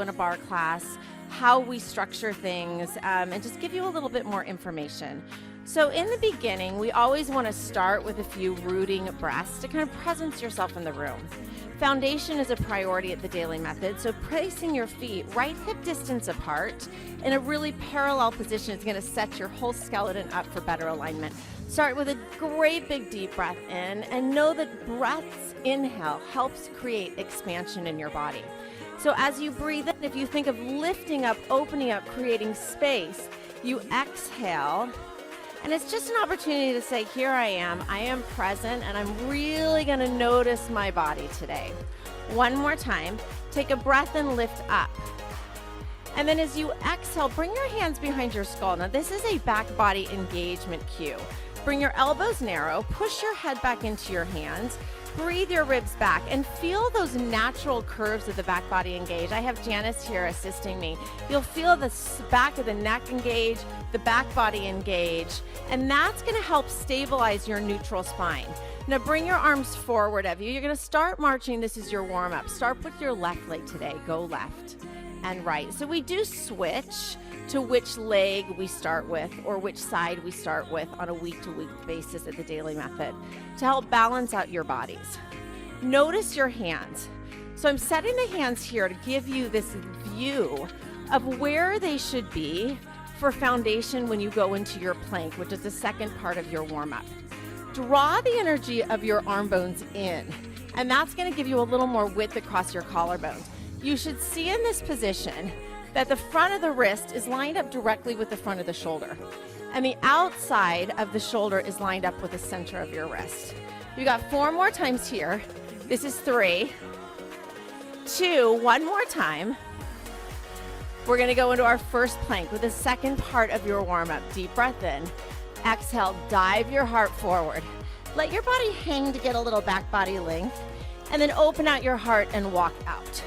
in a barre class, how we structure things, and just give you a little bit more information. So in the beginning, we always want to start with a few rooting breaths to kind of presence yourself in the room. Foundation is a priority at the Dailey method, so placing your feet right hip distance apart in a really parallel position is going to set your whole skeleton up for better alignment. Start with a great big deep breath in, and know that breath's inhale helps create expansion in your body. So as you breathe in, if you think of lifting up, opening up, creating space, you exhale. And it's just an opportunity to say, here I am present, and I'm really gonna notice my body today. One more time, take a breath and lift up. And then as you exhale, bring your hands behind your skull. Now this is a back body engagement cue. Bring your elbows narrow, push your head back into your hands, breathe your ribs back, and feel those natural curves of the back body engage. I have Janice here assisting me. You'll feel the back of the neck engage, the back body engage, and that's gonna help stabilize your neutral spine. Now bring your arms forward of you. You're gonna start marching. This is your warm up. Start with your left leg today. Go left and right. So we do switch to which leg we start with or which side we start with on a week-to-week basis at the Dailey method to help balance out your bodies. Notice your hands. So I'm setting the hands here to give you this view of where they should be for foundation when you go into your plank, which is the second part of your warm-up. Draw the energy of your arm bones in, and that's going to give you a little more width across your collarbones. You should see in this position that the front of the wrist is lined up directly with the front of the shoulder, and the outside of the shoulder is lined up with the center of your wrist. You got 4 more times here. This is 3, 2, one more time. We're gonna go into our first plank with the second part of your warm-up. Deep breath in, exhale, dive your heart forward. Let your body hang to get a little back body length, and then open out your heart and walk out.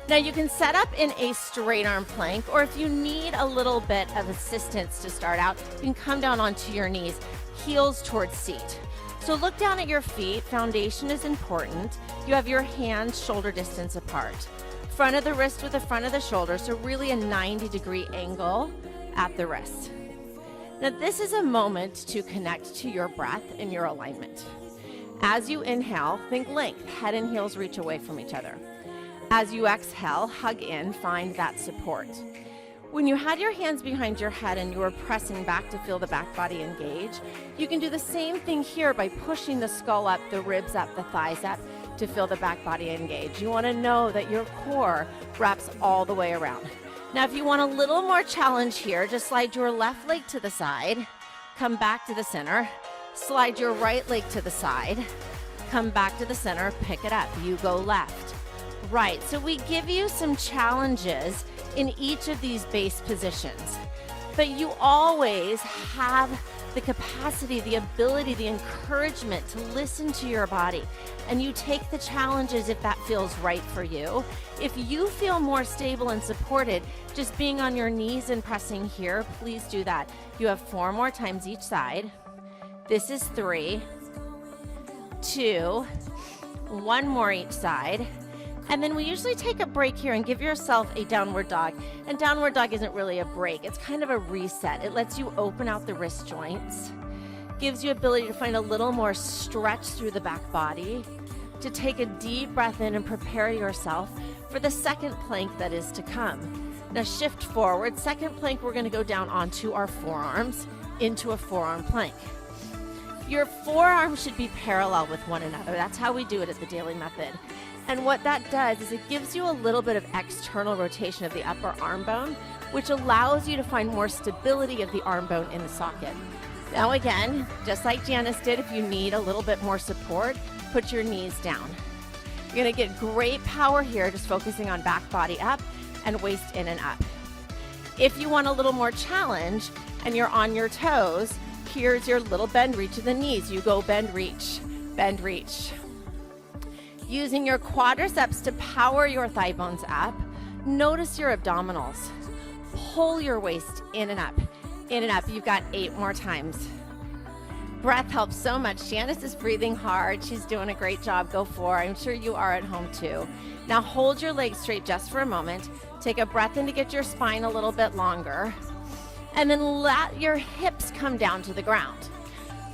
Now you can set up in a straight arm plank, or if you need a little bit of assistance to start out, you can come down onto your knees, heels towards seat. So look down at your feet. Foundation is important. You have your hands shoulder distance apart. Front of the wrist with the front of the shoulder, so really a 90-degree angle at the wrist. Now this is a moment to connect to your breath and your alignment. As you inhale, think length, head and heels reach away from each other. As you exhale, hug in, find that support. When you had your hands behind your head and you were pressing back to feel the back body engage, you can do the same thing here by pushing the skull up, the ribs up, the thighs up to feel the back body engage. You want to know that your core wraps all the way around. Now, if you want a little more challenge here, just slide your left leg to the side, come back to the center, slide your right leg to the side, come back to the center, pick it up. You go left. Right, so we give you some challenges in each of these base positions, but you always have the capacity, the ability, the encouragement to listen to your body, and you take the challenges if that feels right for you. If you feel more stable and supported, just being on your knees and pressing here, please do that. You have 4 more times each side. This is 3, 2, 1 more each side. And then we usually take a break here and give yourself a downward dog. And downward dog isn't really a break. It's kind of a reset. It lets you open out the wrist joints, gives you ability to find a little more stretch through the back body, to take a deep breath in and prepare yourself for the second plank that is to come. Now shift forward. Second plank, we're going to go down onto our forearms into a forearm plank. Your forearms should be parallel with one another. That's how we do it at the Dailey method. And what that does is it gives you a little bit of external rotation of the upper arm bone, which allows you to find more stability of the arm bone in the socket. Now again, just like Janice did, if you need a little bit more support, put your knees down. You're gonna get great power here, just focusing on back body up and waist in and up. If you want a little more challenge and you're on your toes, here's your little bend reach of the knees. You go bend, reach, bend, reach. Using your quadriceps to power your thigh bones up, notice your abdominals. Pull your waist in and up, in and up. You've got 8 more times. Breath helps so much. Janice is breathing hard. She's doing a great job. Go for it. I'm sure you are at home too. Now hold your legs straight just for a moment. Take a breath in to get your spine a little bit longer. And then let your hips come down to the ground.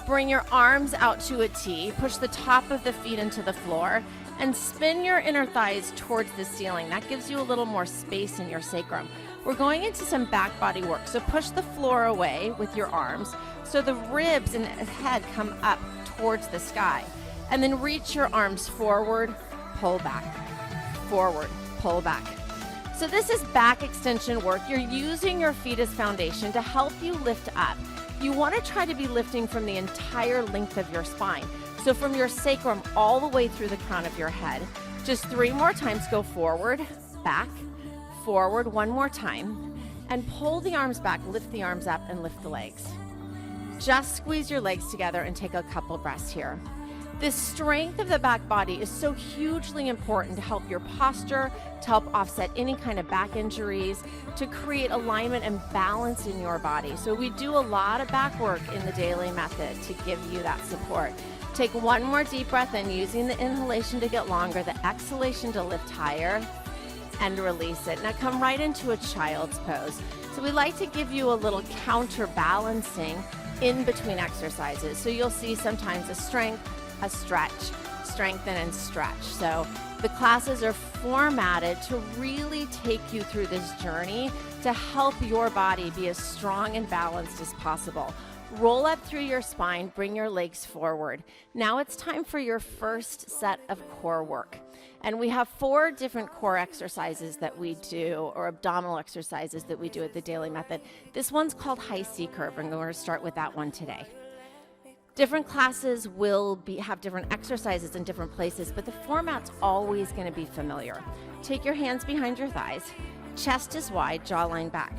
Bring your arms out to a T. Push the top of the feet into the floor and spin your inner thighs towards the ceiling. That gives you a little more space in your sacrum. We're going into some back body work. So push the floor away with your arms so the ribs and head come up towards the sky. And then reach your arms forward, pull back, forward, pull back. So this is back extension work. You're using your feet as foundation to help you lift up. You want to try to be lifting from the entire length of your spine. So from your sacrum all the way through the crown of your head. Just 3 more times. Go forward, back, forward, 1 more time. And pull the arms back, lift the arms up, and lift the legs. Just squeeze your legs together and take a couple breaths here. This strength of the back body is so hugely important to help your posture, to help offset any kind of back injuries, to create alignment and balance in your body. So we do a lot of back work in the Dailey method to give you that support. Take 1 more deep breath in, using the inhalation to get longer, the exhalation to lift higher, and release it. Now come right into a child's pose. So we like to give you a little counterbalancing in between exercises. So you'll see sometimes a strength, a stretch, strengthen and stretch. So the classes are formatted to really take you through this journey to help your body be as strong and balanced as possible. Roll up through your spine, bring your legs forward. Now it's time for your first set of core work. And we have 4 different core exercises that we do, or abdominal exercises that we do at the Dailey method. This one's called high C curve, and we're going to start with that one today. Different classes will have different exercises in different places, but the format's always going to be familiar. Take your hands behind your thighs, chest is wide, jawline back.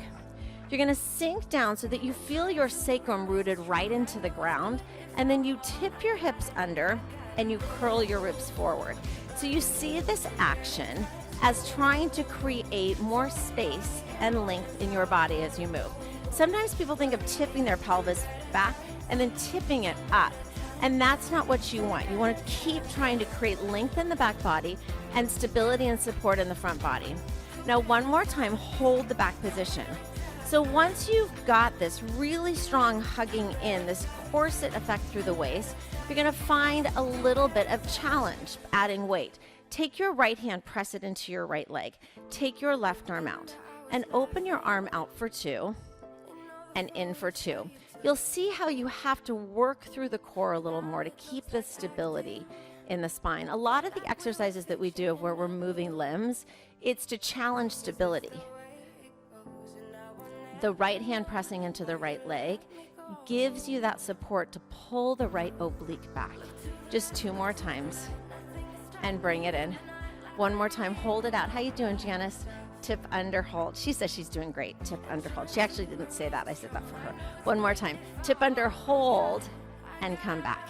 You're going to sink down so that you feel your sacrum rooted right into the ground, and then you tip your hips under and you curl your ribs forward. So you see this action as trying to create more space and length in your body as you move. Sometimes people think of tipping their pelvis back and then tipping it up, and that's not what you want. You want to keep trying to create length in the back body and stability and support in the front body. Now 1 more time, hold the back position. So once you've got this really strong hugging in, this corset effect through the waist, you're going to find a little bit of challenge adding weight. Take your right hand, press it into your right leg. Take your left arm out and open your arm out for 2 and in for 2. You'll see how you have to work through the core a little more to keep the stability in the spine. A lot of the exercises that we do where we're moving limbs, it's to challenge stability. The right hand pressing into the right leg gives you that support to pull the right oblique back. Just 2 more times and bring it in. 1 more time, hold it out. How you doing, Janice? Tip under, hold. She says she's doing great. Tip under, hold. She actually didn't say that. I said that for her. 1 more time. Tip under, hold, and come back.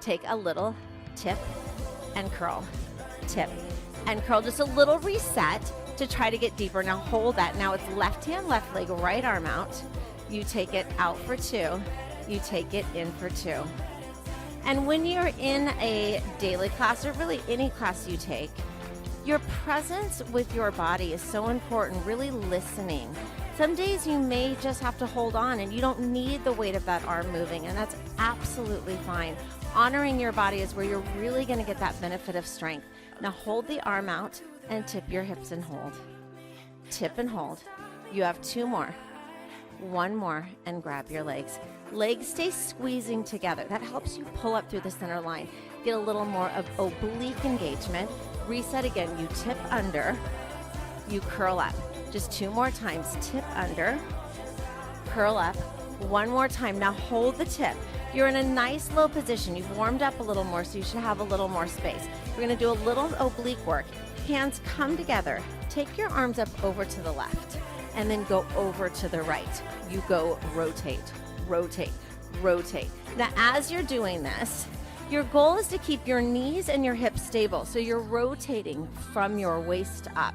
Take a little tip and curl. Tip and curl. Just a little reset to try to get deeper. Now hold that. Now it's left hand, left leg, right arm out. You take it out for 2. You take it in for 2. And when you're in a Dailey class, or really any class you take, your presence with your body is so important, really listening. Some days you may just have to hold on and you don't need the weight of that arm moving, and that's absolutely fine. Honoring your body is where you're really going to get that benefit of strength. Now hold the arm out and tip your hips and hold. Tip and hold. You have 2 more. 1 more and grab your legs. Legs stay squeezing together. That helps you pull up through the center line. Get a little more of oblique engagement. Reset again. You tip under. You curl up. Just 2 more times. Tip under. Curl up. 1 more time. Now hold the tip. You're in a nice low position. You've warmed up a little more, so you should have a little more space. We're going to do a little oblique work. Hands come together. Take your arms up over to the left and then go over to the right. You go rotate, rotate, rotate. Now, as you're doing this, your goal is to keep your knees and your hips stable. So you're rotating from your waist up.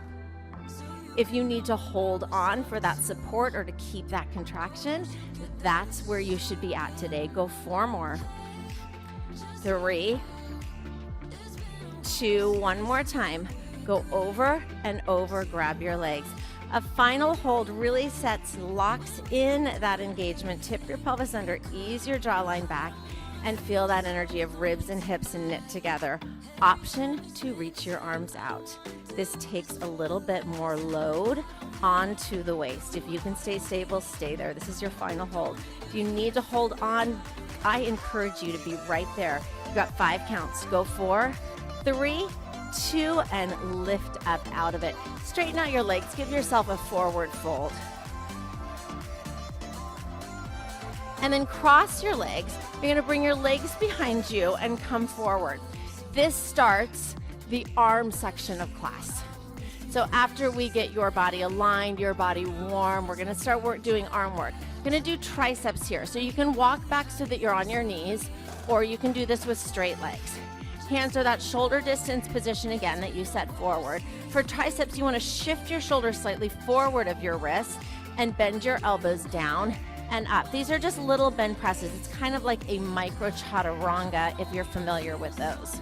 If you need to hold on for that support or to keep that contraction, that's where you should be at today. Go 4 more. 3, 2, one more time. Go over and over, grab your legs. A final hold really locks in that engagement. Tip your pelvis under, ease your jawline back, and feel that energy of ribs and hips and knit together. Option to reach your arms out. This takes a little bit more load onto the waist. If you can stay stable, stay there. This is your final hold. If you need to hold on, I encourage you to be right there. You've got 5 counts. Go 4, 3, 2, and lift up out of it. Straighten out your legs. Give yourself a forward fold. And then cross your legs. You're going to bring your legs behind you and come forward. This starts the arm section of class. So after we get your body aligned, your body warm, we're going to start doing arm work. We're going to do triceps here. So you can walk back so that you're on your knees, or you can do this with straight legs. Hands are that shoulder distance position again that you set forward. For triceps, you want to shift your shoulders slightly forward of your wrists and bend your elbows down and up. These are just little bend presses. It's kind of like a micro chaturanga if you're familiar with those.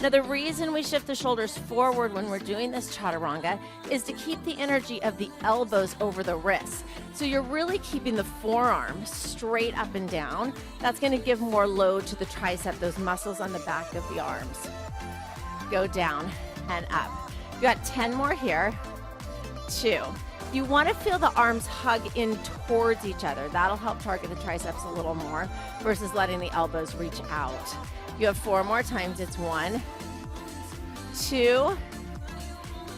Now, the reason we shift the shoulders forward when we're doing this chaturanga is to keep the energy of the elbows over the wrists. So you're really keeping the forearm straight up and down. That's going to give more load to the tricep, those muscles on the back of the arms. Go down and up. You got 10 more here. 2. You want to feel the arms hug in towards each other. That'll help target the triceps a little more versus letting the elbows reach out. You have 4 more times. It's 1, 2,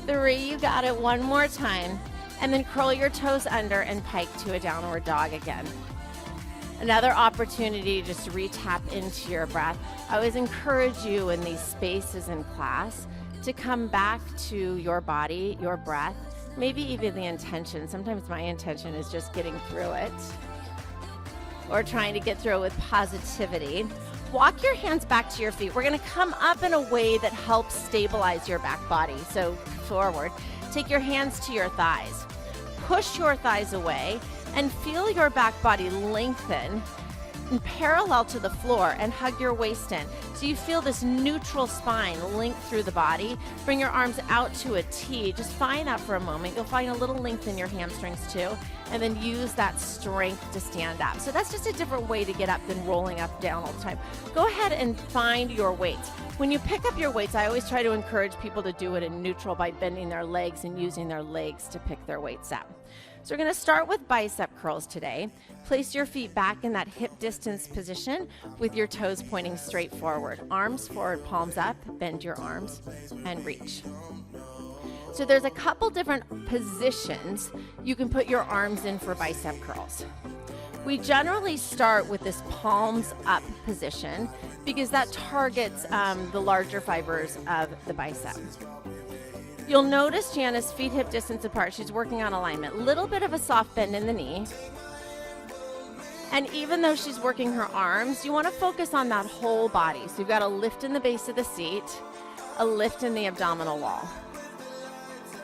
3. You got it. 1 more time. And then curl your toes under and pike to a downward dog again. Another opportunity just to re-tap into your breath. I always encourage you in these spaces in class to come back to your body, your breath, maybe even the intention. Sometimes my intention is just getting through it or trying to get through it with positivity. Walk your hands back to your feet. We're going to come up in a way that helps stabilize your back body. So forward. Take your hands to your thighs. Push your thighs away and feel your back body lengthen and parallel to the floor and hug your waist in. So you feel this neutral spine link through the body. Bring your arms out to a T. Just find that for a moment. You'll find a little length in your hamstrings too. And then use that strength to stand up. So that's just a different way to get up than rolling up down all the time. Go ahead and find your weights. When you pick up your weights, I always try to encourage people to do it in neutral by bending their legs and using their legs to pick their weights up. So we're going to start with bicep curls today. Place your feet back in that hip distance position with your toes pointing straight forward. Arms forward, palms up, bend your arms and reach. So there's a couple different positions you can put your arms in for bicep curls. We generally start with this palms up position because that targets the larger fibers of the bicep. You'll notice Jana's feet hip distance apart. She's working on alignment. Little bit of a soft bend in the knee. And even though she's working her arms, you want to focus on that whole body. So you've got a lift in the base of the seat, a lift in the abdominal wall.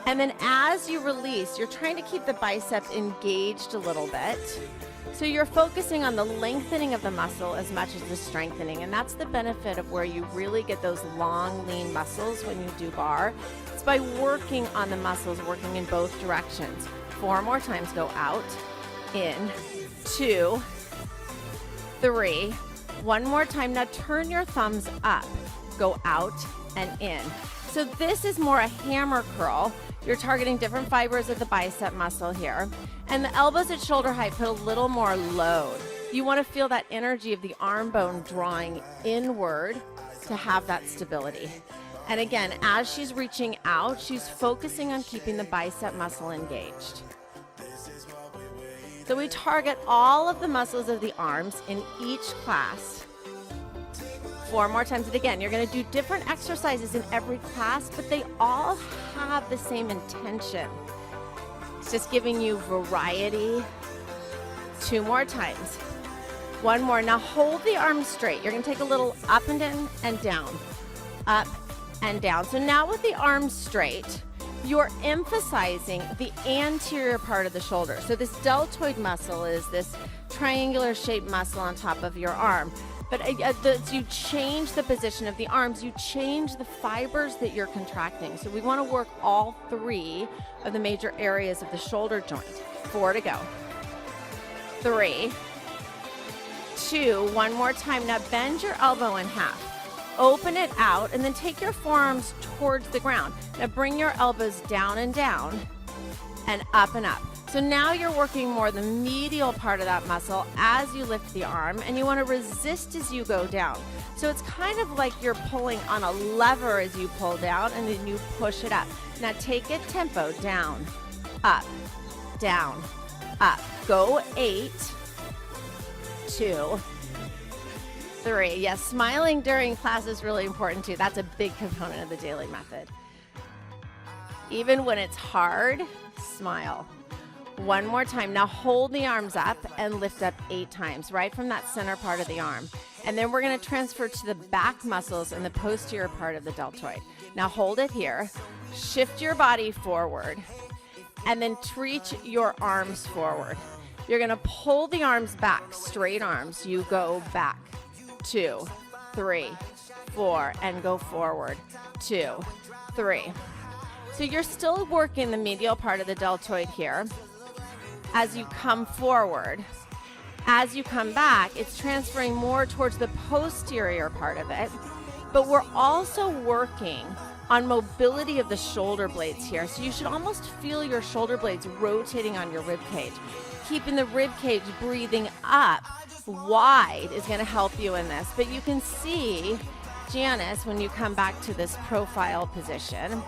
And then as you release, you're trying to keep the bicep engaged a little bit. So you're focusing on the lengthening of the muscle as much as the strengthening. And that's the benefit of where you really get those long, lean muscles when you do bar. It's by working on the muscles, working in both directions. 4 more times. Go out, in, 2, 3. 1 more time. Now turn your thumbs up. Go out and in. So this is more a hammer curl. You're targeting different fibers of the bicep muscle here. And the elbows at shoulder height put a little more load. You want to feel that energy of the arm bone drawing inward to have that stability. And again, as she's reaching out, she's focusing on keeping the bicep muscle engaged. So we target all of the muscles of the arms in each class. 4 more times. And again, you're going to do different exercises in every class, but they all have the same intention. It's just giving you variety. 2 more times. 1 more. Now hold the arms straight. You're going to take a little up and in and down. Up and down. So now with the arms straight, you're emphasizing the anterior part of the shoulder. So this deltoid muscle is this triangular shaped muscle on top of your arm. But you change the position of the arms, you change the fibers that you're contracting. So we want to work all 3 of the major areas of the shoulder joint. 4 to go. 3, 2, one more time. Now bend your elbow in half. Open it out and then take your forearms towards the ground. Now bring your elbows down and down and up and up. So now you're working more the medial part of that muscle as you lift the arm, and you want to resist as you go down. So it's kind of like you're pulling on a lever as you pull down, and then you push it up. Now take it tempo, down, up, up. Go 8, 2, 3. Yes, smiling during class is really important too. That's a big component of the Dailey method. Even when it's hard, smile. One more time. Now hold the arms up and lift up 8 times, right from that center part of the arm. And then we're going to transfer to the back muscles and the posterior part of the deltoid. Now hold it here. Shift your body forward and then reach your arms forward. You're going to pull the arms back, straight arms. You go back. 2, 3, 4, and go forward. 2, 3. So you're still working the medial part of the deltoid here. As you come forward, as you come back, it's transferring more towards the posterior part of it, but we're also working on mobility of the shoulder blades here. So you should almost feel your shoulder blades rotating on your rib cage. Keeping the rib cage breathing up wide is going to help you in this, but you can see Janice, when you come back to this profile position,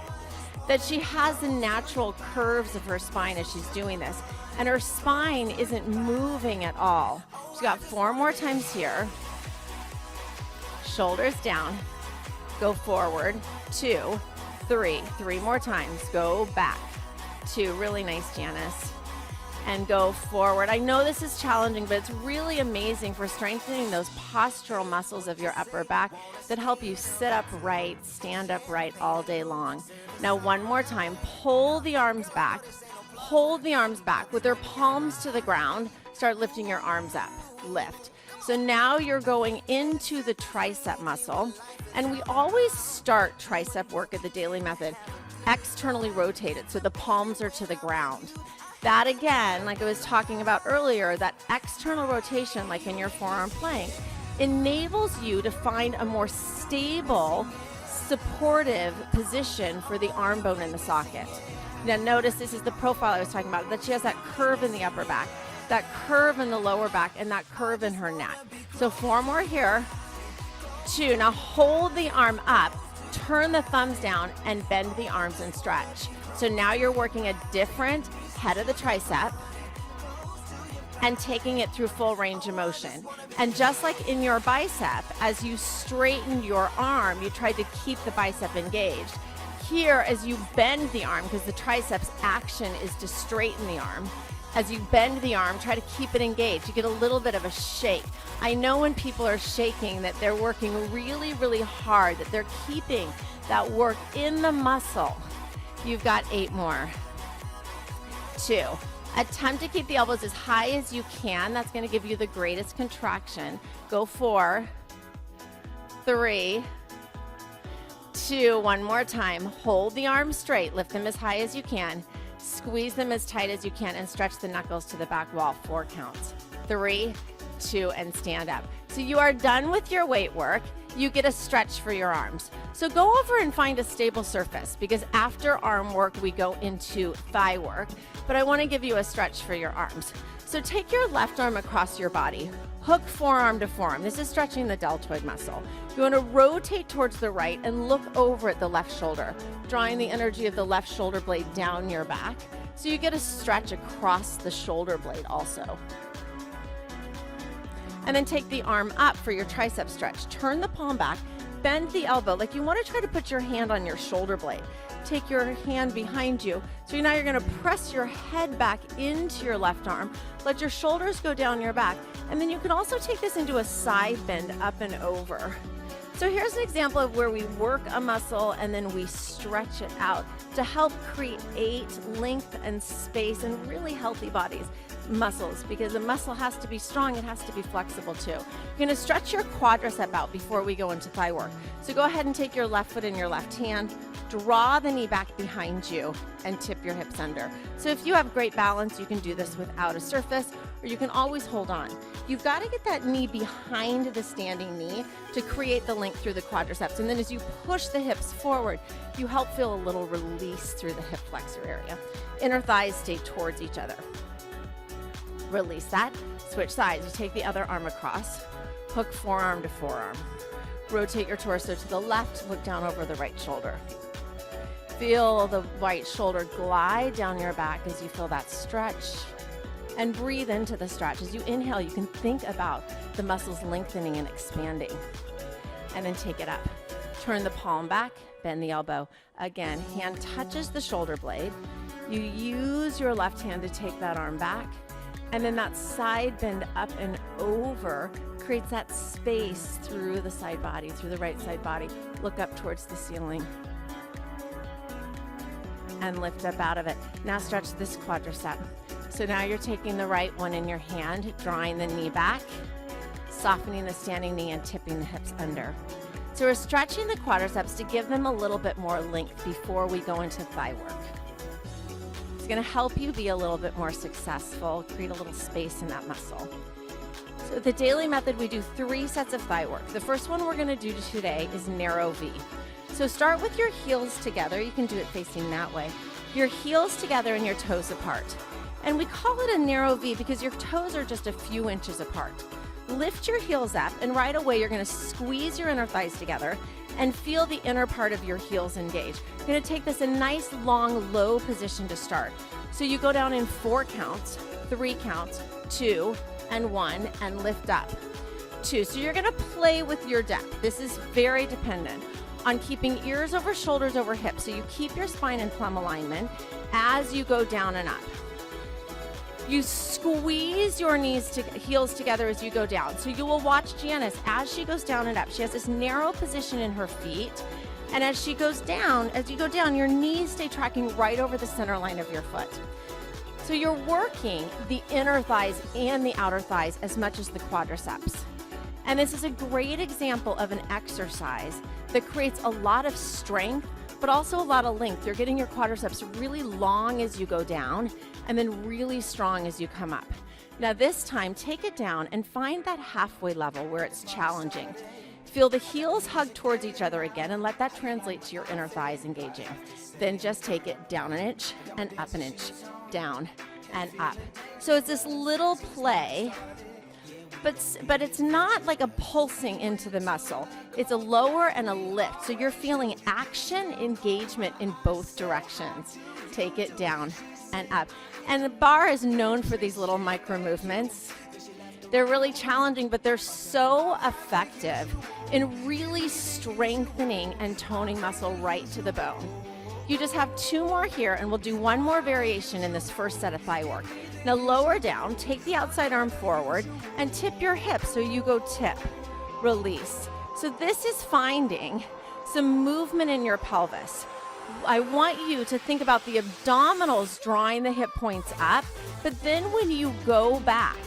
that she has the natural curves of her spine as she's doing this. And her spine isn't moving at all. She's got 4 more times here. Shoulders down. Go forward. 2, 3. 3 more times. Go back. 2. Really nice, Janice. And go forward. I know this is challenging, but it's really amazing for strengthening those postural muscles of your upper back that help you sit upright, stand upright all day long. Now, one more time. Pull the arms back. Hold the arms back with their palms to the ground. Start lifting your arms up. Lift. So now you're going into the tricep muscle. And we always start tricep work at the Dailey method externally rotated, so the palms are to the ground. That again, like I was talking about earlier, that external rotation, like in your forearm plank, enables you to find a more stable, supportive position for the arm bone in the socket. Now notice this is the profile I was talking about, that she has that curve in the upper back, that curve in the lower back, and that curve in her neck. So 4 more here. 2. Now hold the arm up, turn the thumbs down, and bend the arms and stretch. So now you're working a different head of the tricep and taking it through full range of motion. And just like in your bicep, as you straighten your arm, you try to keep the bicep engaged. Here, as you bend the arm, because the triceps action is to straighten the arm, as you bend the arm, try to keep it engaged. You get a little bit of a shake. I know when people are shaking that they're working really, really hard, that they're keeping that work in the muscle. You've got 8 more. 2. Attempt to keep the elbows as high as you can. That's going to give you the greatest contraction. Go 4, 3, 2. One more time. Hold the arms straight. Lift them as high as you can. Squeeze them as tight as you can and stretch the knuckles to the back wall. 4 counts. 3, 2, and stand up. So you are done with your weight work. You get a stretch for your arms. So go over and find a stable surface, because after arm work, we go into thigh work. But I want to give you a stretch for your arms. So take your left arm across your body. Hook forearm to forearm. This is stretching the deltoid muscle. You want to rotate towards the right and look over at the left shoulder, drawing the energy of the left shoulder blade down your back. So you get a stretch across the shoulder blade also. And then take the arm up for your tricep stretch. Turn the palm back, bend the elbow. Like you want to try to put your hand on your shoulder blade. Take your hand behind you. So now you're going to press your head back into your left arm. Let your shoulders go down your back. And then you can also take this into a side bend up and over. So here's an example of where we work a muscle and then we stretch it out to help create length and space and really healthy bodies. muscles, because a muscle has to be strong, it has to be flexible too. You're gonna stretch your quadricep out before we go into thigh work. So go ahead and take your left foot in your left hand, draw the knee back behind you, and tip your hips under. So if you have great balance, you can do this without a surface, or you can always hold on. You've got to get that knee behind the standing knee to create the length through the quadriceps. And then as you push the hips forward, you help feel a little release through the hip flexor area. Inner thighs stay towards each other. Release that, switch sides. You take the other arm across, hook forearm to forearm. Rotate your torso to the left, look down over the right shoulder. Feel the right shoulder glide down your back as you feel that stretch. And breathe into the stretch. As you inhale, you can think about the muscles lengthening and expanding. And then take it up. Turn the palm back, bend the elbow. Again, hand touches the shoulder blade. You use your left hand to take that arm back. And then that side bend up and over creates that space through the side body, through the right side body. Look up towards the ceiling. And lift up out of it. Now stretch this quadricep. So now you're taking the right one in your hand, drawing the knee back, softening the standing knee and tipping the hips under. So we're stretching the quadriceps to give them a little bit more length before we go into thigh work. It's gonna help you be a little bit more successful, create a little space in that muscle. So the Dailey method, we do 3 sets of thigh work. The first one we're gonna do today is narrow V. So start with your heels together. You can do it facing that way. Your heels together and your toes apart. And we call it a narrow V because your toes are just a few inches apart. Lift your heels up, and right away you're gonna squeeze your inner thighs together and feel the inner part of your heels engage. You're gonna take this a nice, long, low position to start. So you go down in 4 counts, 3 counts, 2, and 1, and lift up. 2. So you're gonna play with your depth. This is very dependent on keeping ears over shoulders over hips. So you keep your spine in plumb alignment as you go down and up. You squeeze your heels together as you go down. So you will watch Janice as she goes down and up. She has this narrow position in her feet. And as she goes down, as you go down, your knees stay tracking right over the center line of your foot. So you're working the inner thighs and the outer thighs as much as the quadriceps. And this is a great example of an exercise that creates a lot of strength, but also a lot of length. You're getting your quadriceps really long as you go down and then really strong as you come up. Now this time, take it down and find that halfway level where it's challenging. Feel the heels hug towards each other again and let that translate to your inner thighs engaging. Then just take it down an inch and up an inch, down and up. So it's this little play, but it's not like a pulsing into the muscle. It's a lower and a lift. So you're feeling action, engagement in both directions. Take it down and up. And the Barre is known for these little micro movements. They're really challenging, but they're so effective in really strengthening and toning muscle right to the bone. You just have 2 more here, and we'll do 1 more variation in this first set of thigh work. Now lower down, take the outside arm forward, and tip your hips. So you go tip, release. So this is finding some movement in your pelvis. I want you to think about the abdominals drawing the hip points up, but then when you go back,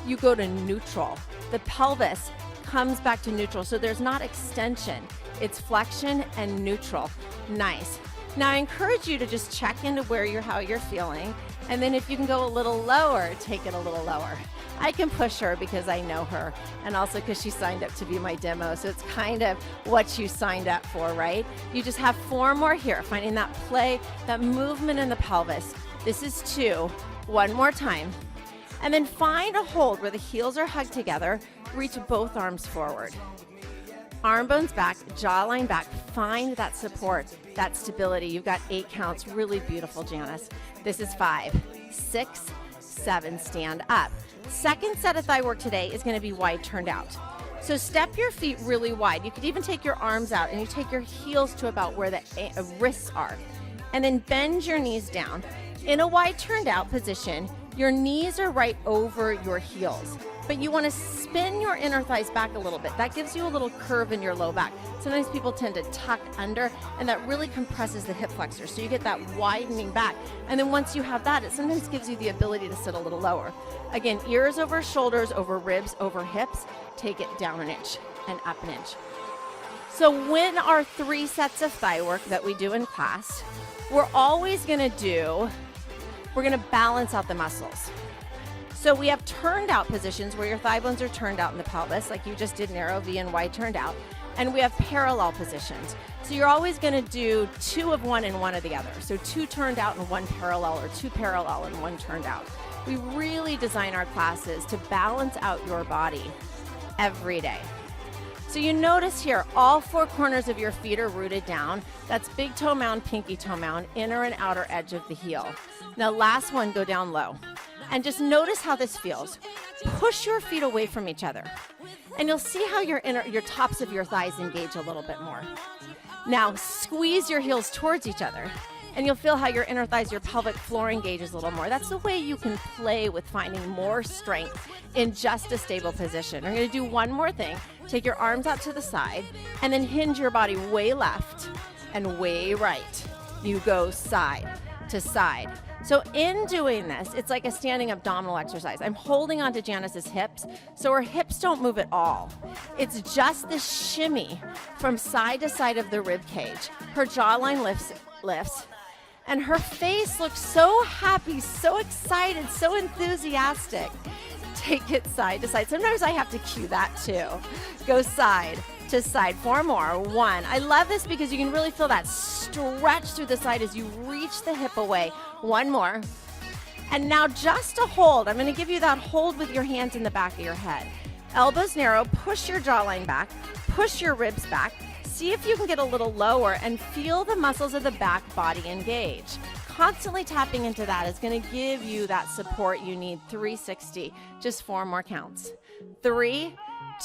you go to neutral. The pelvis comes back to neutral, so there's not extension. It's flexion and neutral. Nice. Now I encourage you to just check into how you're feeling, and then if you can go a little lower, take it a little lower. I can push her because I know her, and also because she signed up to be my demo, so it's kind of what you signed up for, right? You just have 4 more here, finding that play, that movement in the pelvis. This is 2. 1 more time. And then find a hold where the heels are hugged together. Reach both arms forward. Arm bones back, jawline back. Find that support, that stability. You've got 8 counts. Really beautiful, Janice. This is 5, 6, 7. Stand up. Second set of thigh work today is going to be wide turned out. So step your feet really wide. You could even take your arms out and you take your heels to about where the wrists are. And then bend your knees down. In a wide turned out position, your knees are right over your heels. But you want to spin your inner thighs back a little bit. That gives you a little curve in your low back. Sometimes people tend to tuck under, and that really compresses the hip flexor. So you get that widening back. And then once you have that, it sometimes gives you the ability to sit a little lower. Again, ears over shoulders, over ribs, over hips. Take it down an inch and up an inch. So when our 3 sets of thigh work that we do in class, we're always going to balance out the muscles. So we have turned out positions where your thigh bones are turned out in the pelvis, like you just did narrow V and Y turned out. And we have parallel positions. So you're always going to do 2 of one and 1 of the other. So 2 turned out and 1 parallel, or 2 parallel and 1 turned out. We really design our classes to balance out your body every day. So you notice here, all 4 corners of your feet are rooted down. That's big toe mound, pinky toe mound, inner and outer edge of the heel. Now last one, go down low. And just notice how this feels. Push your feet away from each other. And you'll see how your tops of your thighs engage a little bit more. Now squeeze your heels towards each other. And you'll feel how your inner thighs, your pelvic floor engages a little more. That's the way you can play with finding more strength in just a stable position. We're going to do one more thing. Take your arms out to the side and then hinge your body way left and way right. You go side to side. So in doing this, it's like a standing abdominal exercise. I'm holding onto Janice's hips, so her hips don't move at all. It's just this shimmy from side to side of the rib cage. Her jawline lifts, and her face looks so happy, so excited, so enthusiastic. Take it side to side. Sometimes I have to cue that too. Go side to side. 4 more. 1. I love this because you can really feel that stretch through the side as you reach the hip away. 1 more. And now just a hold. I'm going to give you that hold with your hands in the back of your head. Elbows narrow. Push your jawline back. Push your ribs back. See if you can get a little lower and feel the muscles of the back body engage. Constantly tapping into that is going to give you that support you need. 360. Just 4 more counts. 3,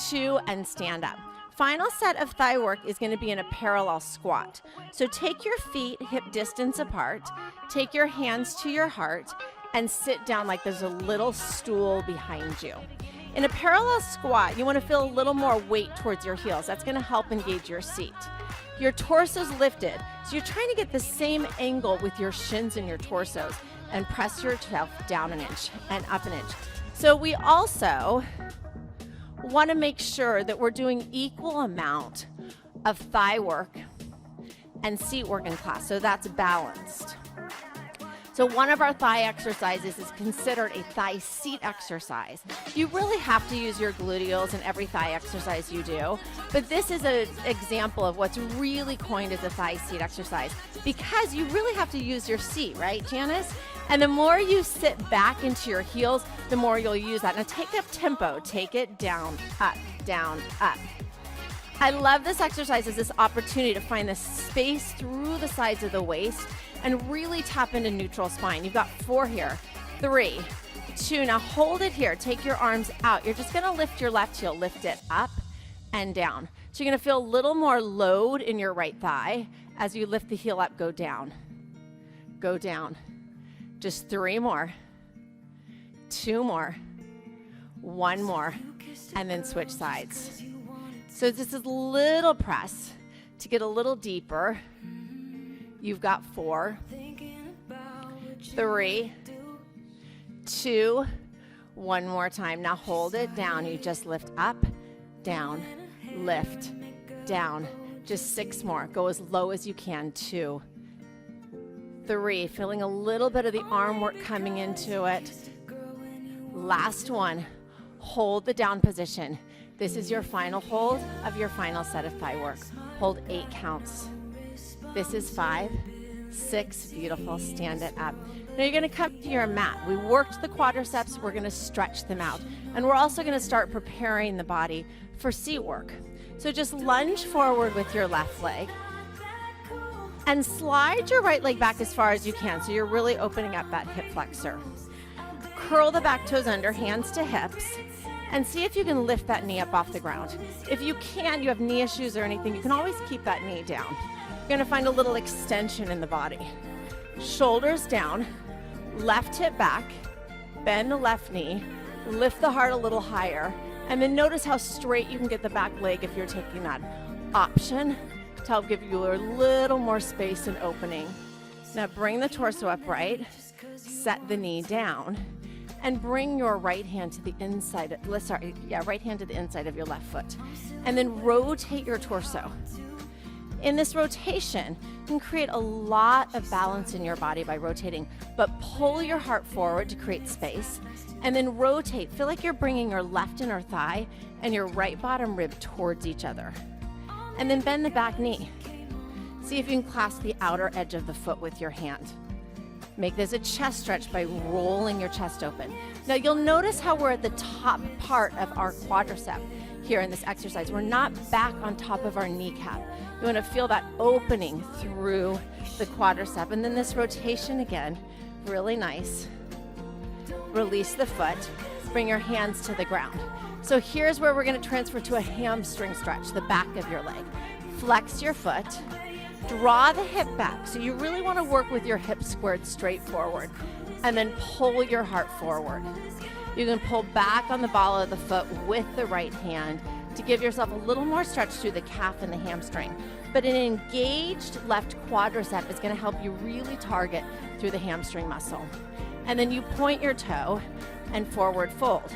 2, and stand up. Final set of thigh work is going to be in a parallel squat. So take your feet hip distance apart, take your hands to your heart, and sit down like there's a little stool behind you. In a parallel squat, you want to feel a little more weight towards your heels. That's going to help engage your seat. Your torso's lifted, so you're trying to get the same angle with your shins and your torsos, and press yourself down an inch and up an inch. So we also want to make sure that we're doing equal amount of thigh work and seat work in class, so that's balanced. So one of our thigh exercises is considered a thigh seat exercise. You really have to use your gluteals in every thigh exercise you do, but this is an example of what's really coined as a thigh seat exercise because you really have to use your seat, right, Janice? And the more you sit back into your heels, the more you'll use that. Now take up tempo, take it down, up, down, up. I love this exercise as this opportunity to find the space through the sides of the waist and really tap into neutral spine. You've got 4 here. 3, 2, now hold it here. Take your arms out. You're just gonna lift your left heel, lift it up and down. So you're gonna feel a little more load in your right thigh as you lift the heel up, go down. Go down. Just 3 more. 2 more. 1 more. And then switch sides. So this is a little press to get a little deeper. You've got 4, 3, 2, 1 more time. Now hold it down. You just lift up, down, lift, down. Just 6 more. Go as low as you can. 2, 3. Feeling a little bit of the arm work coming into it. Last one. Hold the down position. This is your final hold of your final set of thigh work. Hold 8 counts. This is 5, 6, beautiful, stand it up. Now you're gonna come to your mat. We worked the quadriceps, we're gonna stretch them out. And we're also gonna start preparing the body for seat work. So just lunge forward with your left leg and slide your right leg back as far as you can. So you're really opening up that hip flexor. Curl the back toes under, hands to hips, and see if you can lift that knee up off the ground. If you can't, you have knee issues or anything, you can always keep that knee down. You're gonna find a little extension in the body. Shoulders down, left hip back, bend the left knee, Lift the heart a little higher. And then notice how straight you can get the back leg if you're taking that option to help give you a little more space and opening. Now bring the torso upright, set the knee down, and bring your right hand to the inside, right hand to the inside of your left foot. And then rotate your torso. In this rotation, you can create a lot of balance in your body by rotating, but pull your heart forward to create space, and then rotate. Feel like you're bringing your left inner thigh and your right bottom rib towards each other. And then bend the back knee. See if you can clasp the outer edge of the foot with your hand. Make this a chest stretch by rolling your chest open. Now you'll notice how we're at the top part of our quadricep here in this exercise. We're not back on top of our kneecap. You want to feel that opening through the quadricep. And then this rotation again, really nice. Release the foot, bring your hands to the ground. So here's where we're going to transfer to a hamstring stretch, the back of your leg. Flex your foot, draw the hip back. So you really want to work with your hips squared straight forward, and then pull your heart forward. You can pull back on the ball of the foot with the right hand to give yourself a little more stretch through the calf and the hamstring. But an engaged left quadricep is going to help you really target through the hamstring muscle. And then you point your toe and forward fold.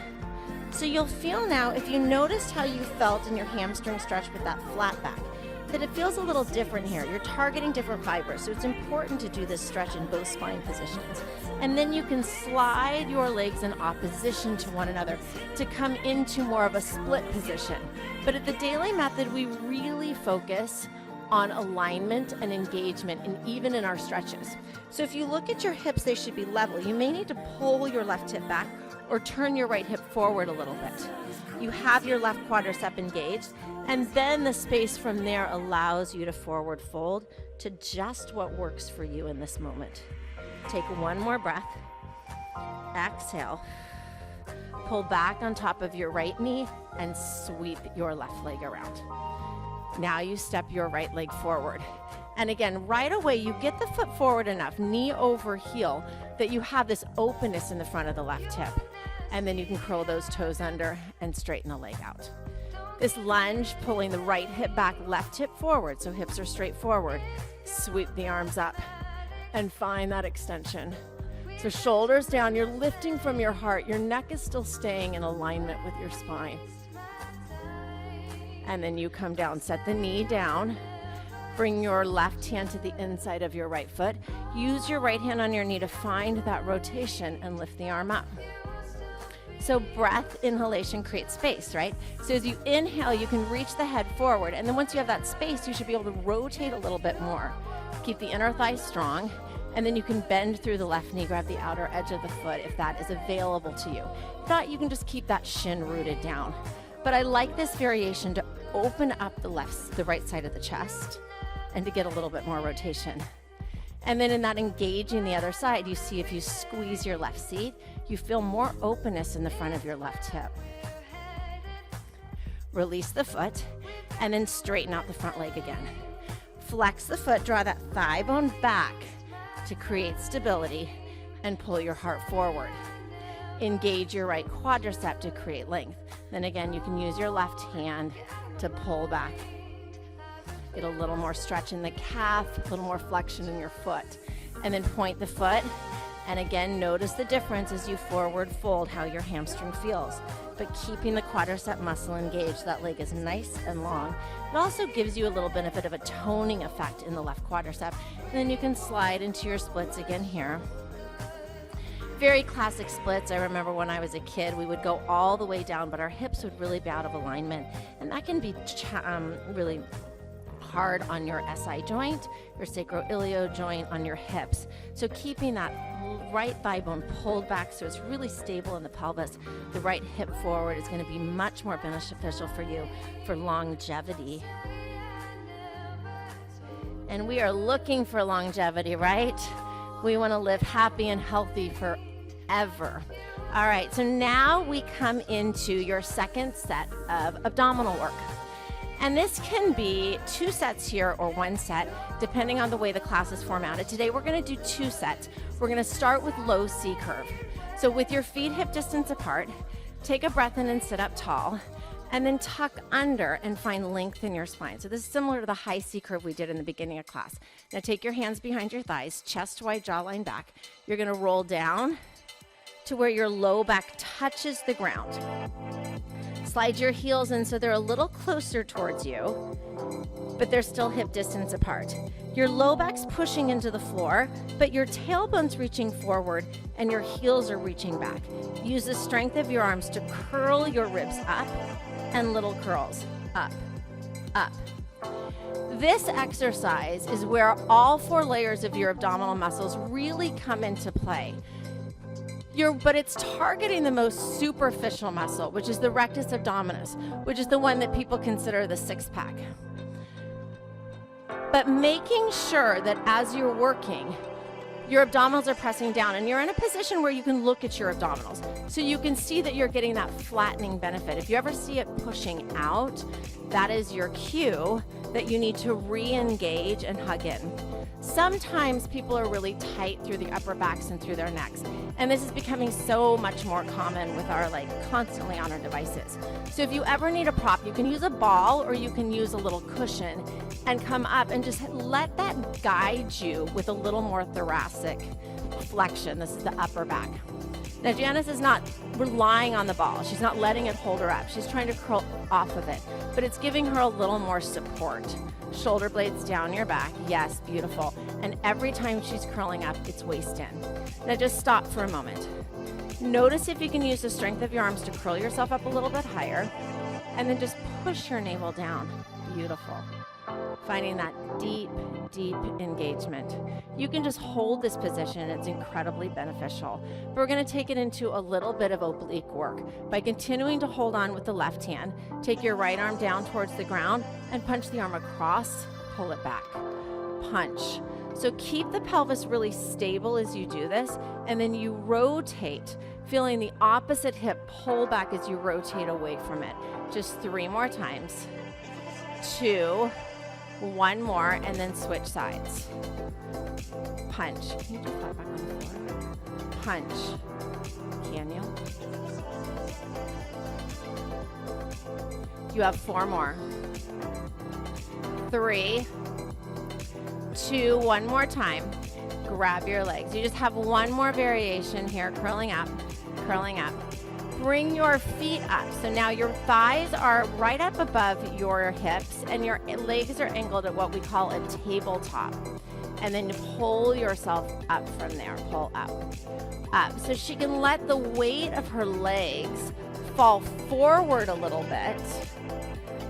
So you'll feel now, if you noticed how you felt in your hamstring stretch with that flat back, that it feels a little different here. You're targeting different fibers, so it's important to do this stretch in both spine positions. And then you can slide your legs in opposition to one another to come into more of a split position. But at the Dailey method, we really focus on alignment and engagement, and even in our stretches. So if you look at your hips, they should be level. You may need to pull your left hip back or turn your right hip forward a little bit. You have your left quadricep engaged, and then the space from there allows you to forward fold to just what works for you in this moment. Take one more breath. Exhale. Pull back on top of your right knee and sweep your left leg around. Now you step your right leg forward. And again, right away, you get the foot forward enough, knee over heel, that you have this openness in the front of the left hip. And then you can curl those toes under and straighten the leg out. This lunge, pulling the right hip back, left hip forward, so hips are straight forward. Sweep the arms up and find that extension. So shoulders down, you're lifting from your heart. Your neck is still staying in alignment with your spine. And then you come down, set the knee down. Bring your left hand to the inside of your right foot. Use your right hand on your knee to find that rotation and lift the arm up. So breath, inhalation creates space, right? So as you inhale, you can reach the head forward. And then once you have that space, you should be able to rotate a little bit more. Keep the inner thigh strong. And then you can bend through the left knee, grab the outer edge of the foot if that is available to you. If not, you can just keep that shin rooted down. But I like this variation to open up the right side of the chest and to get a little bit more rotation. And then in that engaging the other side, you see if you squeeze your left seat, you feel more openness in the front of your left hip. Release the foot and then straighten out the front leg again. Flex the foot, draw that thigh bone back to create stability and pull your heart forward. Engage your right quadricep to create length. Then again, you can use your left hand to pull back. Get a little more stretch in the calf, a little more flexion in your foot. And then point the foot. And again, notice the difference as you forward fold, how your hamstring feels. But keeping the quadricep muscle engaged, that leg is nice and long. It also gives you a little benefit of a toning effect in the left quadricep. And then you can slide into your splits again here. Very classic splits. I remember when I was a kid, we would go all the way down, but our hips would really be out of alignment. And that can be really hard on your SI joint, your sacroiliac joint, on your hips. So keeping that right thigh bone pulled back so it's really stable in the pelvis, the right hip forward is going to be much more beneficial for you for longevity. And we are looking for longevity, right? We want to live happy and healthy forever. All right, so now we come into your second set of abdominal work. And this can be 2 sets here or 1 set, depending on the way the class is formatted. Today we're gonna do 2 sets. We're gonna start with low C curve. So with your feet hip distance apart, take a breath in and sit up tall, and then tuck under and find length in your spine. So this is similar to the high C curve we did in the beginning of class. Now take your hands behind your thighs, chest wide, jawline back. You're gonna roll down to where your low back touches the ground. Slide your heels in so they're a little closer towards you, but they're still hip distance apart. Your low back's pushing into the floor, but your tailbone's reaching forward and your heels are reaching back. Use the strength of your arms to curl your ribs up and little curls, up, up. This exercise is where all 4 layers of your abdominal muscles really come into play. But it's targeting the most superficial muscle, which is the rectus abdominis, which is the one that people consider the 6-pack. But making sure that as you're working, your abdominals are pressing down and you're in a position where you can look at your abdominals. So you can see that you're getting that flattening benefit. If you ever see it pushing out, that is your cue that you need to re-engage and hug in. Sometimes people are really tight through the upper backs and through their necks. And this is becoming so much more common with our constantly on our devices. So if you ever need a prop, you can use a ball or you can use a little cushion and come up and just let that guide you with a little more thoracic flexion. This is the upper back. Now Janice is not relying on the ball. She's not letting it hold her up. She's trying to curl off of it, but it's giving her a little more support. Shoulder blades down your back. Yes, beautiful. And every time she's curling up, it's waist in. Now just stop for a moment. Notice if you can use the strength of your arms to curl yourself up a little bit higher, and then just push your navel down. Beautiful. Finding that deep, deep engagement. You can just hold this position. It's incredibly beneficial. But we're going to take it into a little bit of oblique work. By continuing to hold on with the left hand, take your right arm down towards the ground and punch the arm across, pull it back. Punch. So keep the pelvis really stable as you do this, and then you rotate, feeling the opposite hip pull back as you rotate away from it. Just 3 more times. 2, 1 more, and then switch sides. Punch. Can you just flat back on the floor? Punch. Can you? You have 4 more. 3, 2, 1 more time. Grab your legs. You just have 1 more variation here, curling up, curling up. Bring your feet up. So now your thighs are right up above your hips and your legs are angled at what we call a tabletop. And then pull yourself up from there. Pull up, up. So she can let the weight of her legs fall forward a little bit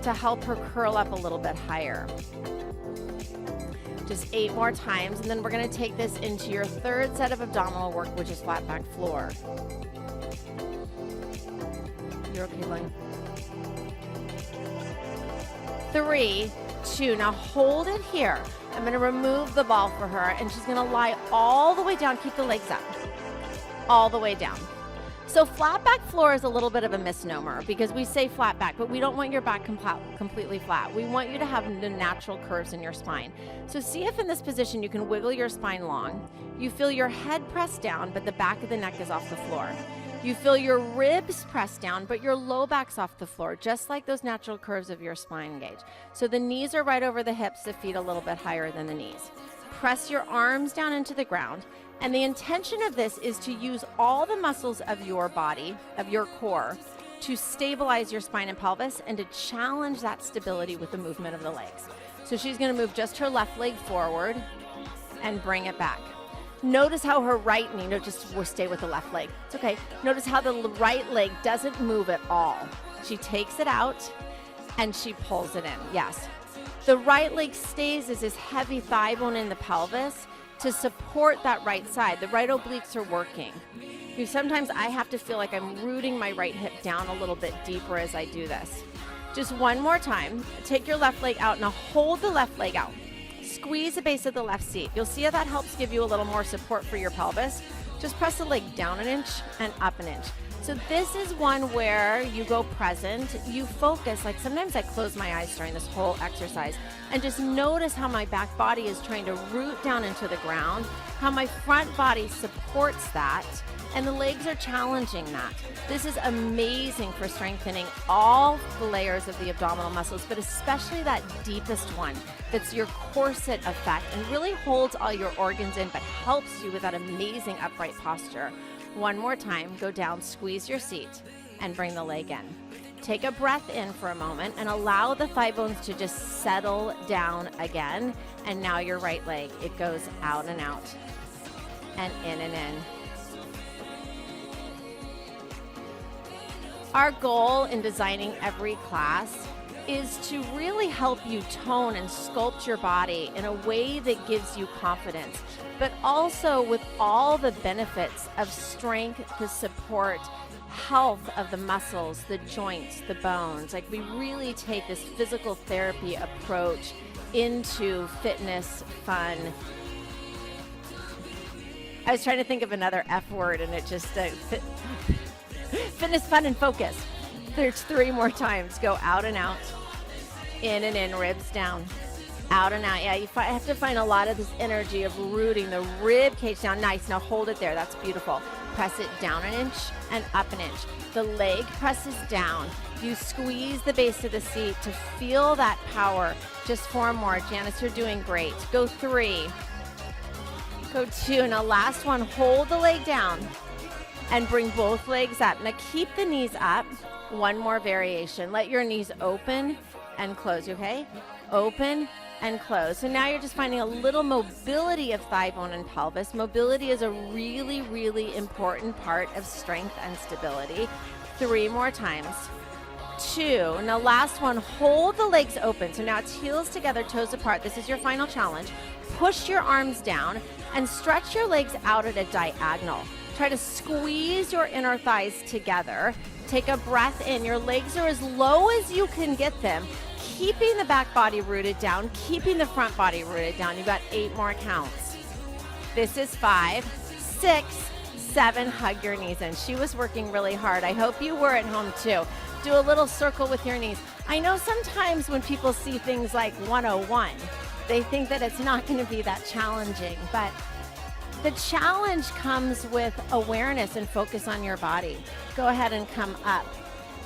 to help her curl up a little bit higher. Just 8 more times, and then we're going to take this into your 3rd set of abdominal work, which is flat back floor. You're okay, Lynn? 3, 2, now hold it here. I'm going to remove the ball for her, and she's going to lie all the way down. Keep the legs up, all the way down. So flat back floor is a little bit of a misnomer because we say flat back, but we don't want your back completely flat. We want you to have the natural curves in your spine. So see if in this position you can wiggle your spine long. You feel your head pressed down, but the back of the neck is off the floor. You feel your ribs pressed down, but your low back's off the floor, just like those natural curves of your spine engage. So the knees are right over the hips, the feet a little bit higher than the knees. Press your arms down into the ground. And the intention of this is to use all the muscles of your body, of your core, to stabilize your spine and pelvis and to challenge that stability with the movement of the legs. So she's going to move just her left leg forward and bring it back. Notice how her right knee, no, just stay with the left leg. It's okay. Notice how the right leg doesn't move at all. She takes it out and she pulls it in. Yes. The right leg stays as this heavy thigh bone in the pelvis to support that right side. The right obliques are working. Sometimes I have to feel like I'm rooting my right hip down a little bit deeper as I do this. Just 1 more time. Take your left leg out. Now hold the left leg out. Squeeze the base of the left seat. You'll see how that helps give you a little more support for your pelvis. Just press the leg down an inch and up an inch. So this is one where you go present, you focus, like sometimes I close my eyes during this whole exercise and just notice how my back body is trying to root down into the ground, how my front body supports that, and the legs are challenging that. This is amazing for strengthening all the layers of the abdominal muscles, but especially that deepest one, that's your corset effect and really holds all your organs in, but helps you with that amazing upright posture. One more time, go down, squeeze your seat, and bring the leg in. Take a breath in for a moment and allow the thigh bones to just settle down again. And now your right leg, it goes out and out, and in and in. Our goal in designing every class is to really help you tone and sculpt your body in a way that gives you confidence, but also with all the benefits of strength, the support, health of the muscles, the joints, the bones. Like we really take this physical therapy approach into fitness, fun. I was trying to think of another F word and it just, fitness, fun, and focus. There's 3 more times. Go out and out, in and in, ribs down, out and out. Yeah, you have to find a lot of this energy of rooting the rib cage down. Nice. Now hold it there. That's beautiful. Press it down an inch and up an inch. The leg presses down. You squeeze the base of the seat to feel that power. Just 4 more. Janice, you're doing great. Go 3. Go 2. Now last one. Hold the leg down and bring both legs up. Now keep the knees up. 1 more variation. Let your knees open and close, okay? Open and close. So now you're just finding a little mobility of thigh bone and pelvis. Mobility is a really, really important part of strength and stability. 3 more times. 2. Now last one, hold the legs open. So now it's heels together, toes apart. This is your final challenge. Push your arms down and stretch your legs out at a diagonal. Try to squeeze your inner thighs together. Take a breath in. Your legs are as low as you can get them, keeping the back body rooted down, keeping the front body rooted down. You've got 8 more counts. This is 5, 6, 7. Hug your knees in. She was working really hard. I hope you were at home too. Do a little circle with your knees. I know sometimes when people see things like 101, they think that it's not going to be that challenging, but the challenge comes with awareness and focus on your body. Go ahead and come up.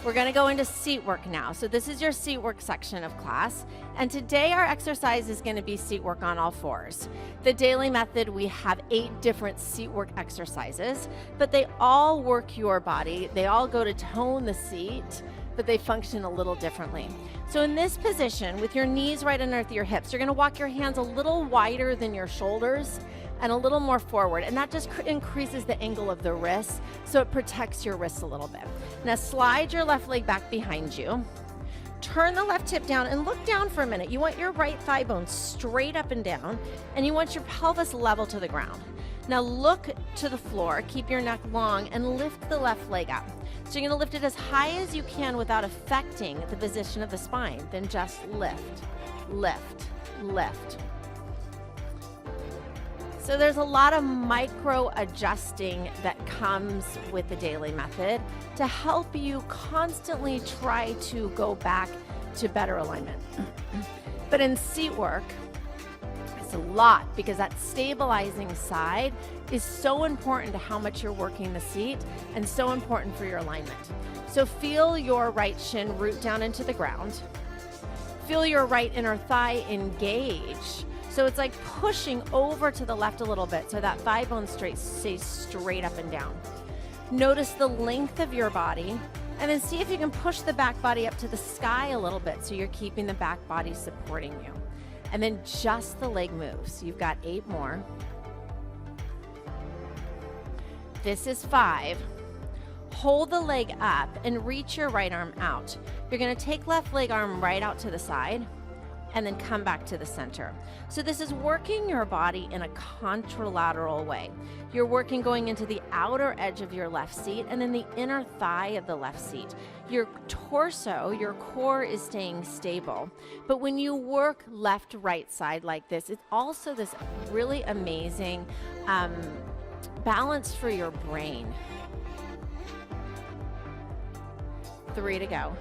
We're going to go into seat work now. So this is your seat work section of class. And today our exercise is going to be seat work on all 4s. The Dailey method, we have 8 different seat work exercises, but they all work your body. They all go to tone the seat, but they function a little differently. So in this position, with your knees right underneath your hips, you're going to walk your hands a little wider than your shoulders and a little more forward, and that just increases the angle of the wrists, so it protects your wrists a little bit. Now slide your left leg back behind you. Turn the left hip down and look down for a minute. You want your right thigh bone straight up and down, and you want your pelvis level to the ground. Now look to the floor, keep your neck long, and lift the left leg up. So you're gonna lift it as high as you can without affecting the position of the spine. Then just lift, lift, lift. So there's a lot of micro adjusting that comes with the Dailey method to help you constantly try to go back to better alignment. But in seat work, it's a lot because that stabilizing side is so important to how much you're working the seat and so important for your alignment. So feel your right shin root down into the ground. Feel your right inner thigh engage. So it's like pushing over to the left a little bit so that thigh bone stays straight up and down. Notice the length of your body and then see if you can push the back body up to the sky a little bit so you're keeping the back body supporting you. And then just the leg moves. You've got 8 more. This is 5. Hold the leg up and reach your right arm out. You're going to take left leg arm right out to the side and then come back to the center. So this is working your body in a contralateral way. You're working going into the outer edge of your left seat and then the inner thigh of the left seat. Your torso, your core is staying stable. But when you work left, right side like this, it's also this really amazing balance for your brain. 3 to go.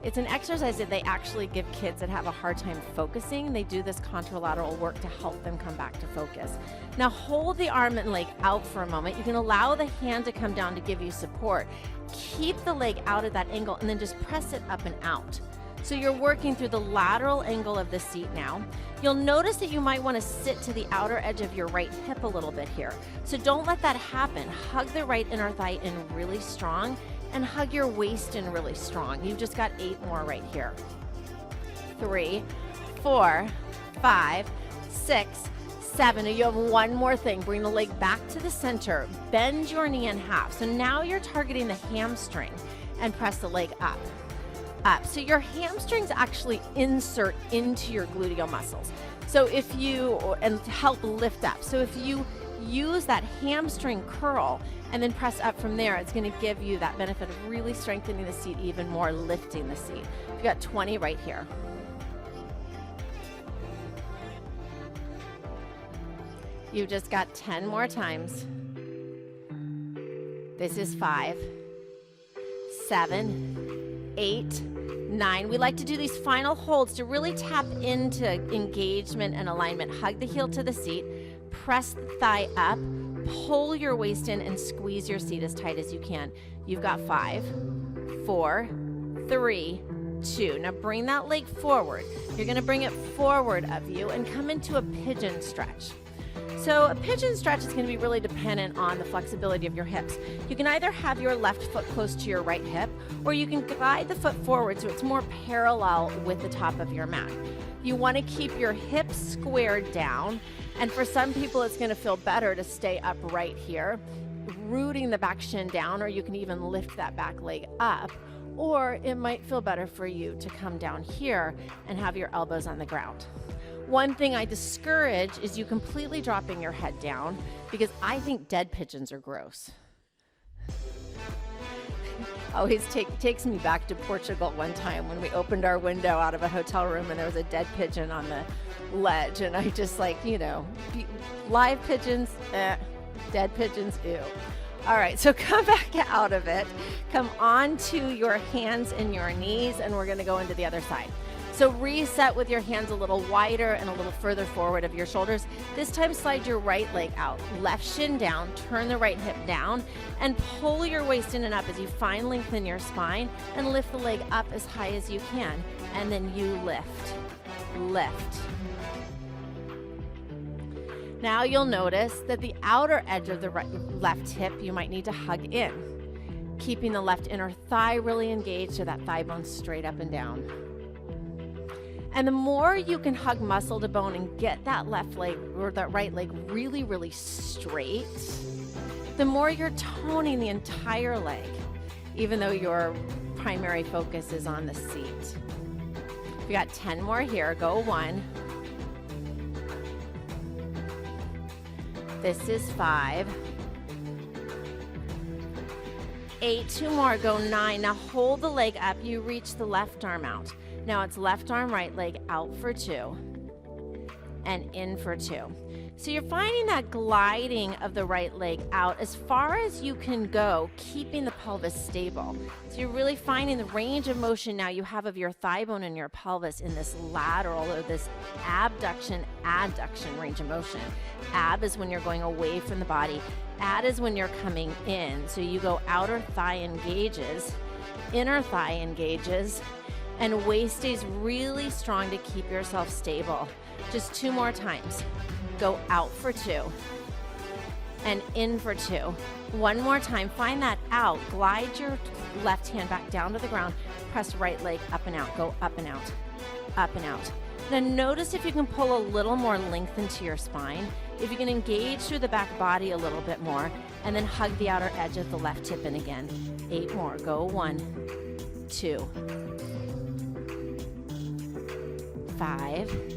It's an exercise that they actually give kids that have a hard time focusing. They do this contralateral work to help them come back to focus. Now hold the arm and leg out for a moment. You can allow the hand to come down to give you support. Keep the leg out at that angle and then just press it up and out. So you're working through the lateral angle of the seat now. You'll notice that you might want to sit to the outer edge of your right hip a little bit here. So don't let that happen. Hug the right inner thigh in really strong and hug your waist in really strong. You've just got 8 more right here. 3, 4, 5, 6, 7. And you have one more thing. Bring the leg back to the center. Bend your knee in half. So now you're targeting the hamstring and press the leg up. Up. So your hamstrings actually insert into your gluteal muscles. So if you, and help lift up. So if you use that hamstring curl and then press up from there, it's going to give you that benefit of really strengthening the seat even more, lifting the seat. You've got 20 right here. You've just got 10 more times. This is 5, 7, 8, 9. We like to do these final holds to really tap into engagement and alignment. Hug the heel to the seat, press the thigh up, pull your waist in and squeeze your seat as tight as you can. You've got 5, 4, 3, 2. Now bring that leg forward. You're going to bring it forward of you and come into a pigeon stretch. So a pigeon stretch is going to be really dependent on the flexibility of your hips. You can either have your left foot close to your right hip, or you can glide the foot forward so it's more parallel with the top of your mat. You want to keep your hips squared down, and for some people it's going to feel better to stay upright here, rooting the back shin down, or you can even lift that back leg up, or it might feel better for you to come down here and have your elbows on the ground. One thing I discourage is you completely dropping your head down, because I think dead pigeons are gross. Always takes me back to Portugal one time when we opened our window out of a hotel room and there was a dead pigeon on the ledge, and I just like, you know, live pigeons, dead pigeons, ew. All right, so come back out of it. Come onto your hands and your knees, and we're gonna go into the other side. So reset with your hands a little wider and a little further forward of your shoulders. This time slide your right leg out, left shin down, turn the right hip down, and pull your waist in and up as you fine lengthen your spine and lift the leg up as high as you can. And then you lift, lift. Now you'll notice that the outer edge of the left hip you might need to hug in, keeping the left inner thigh really engaged so that thigh bone's straight up and down. And the more you can hug muscle to bone and get that left leg or that right leg really, really straight, the more you're toning the entire leg, even though your primary focus is on the seat. We got 10 more here. Go 1. This is 5. 8, 2 more. Go 9. Now hold the leg up. You reach the left arm out. Now it's left arm, right leg out for 2 and in for 2. So you're finding that gliding of the right leg out as far as you can go, keeping the pelvis stable. So you're really finding the range of motion now you have of your thigh bone and your pelvis in this lateral or this abduction, adduction range of motion. Ab is when you're going away from the body. Add is when you're coming in. So you go outer thigh engages, inner thigh engages, and waist stays really strong to keep yourself stable. Just 2 more times. Go out for 2 and in for 2. 1 more time. Find that out. Glide your left hand back down to the ground. Press right leg up and out. Go up and out, up and out. Then notice if you can pull a little more length into your spine. If you can engage through the back body a little bit more, and then hug the outer edge of the left hip in again. 8 more. Go 1, 2, 5,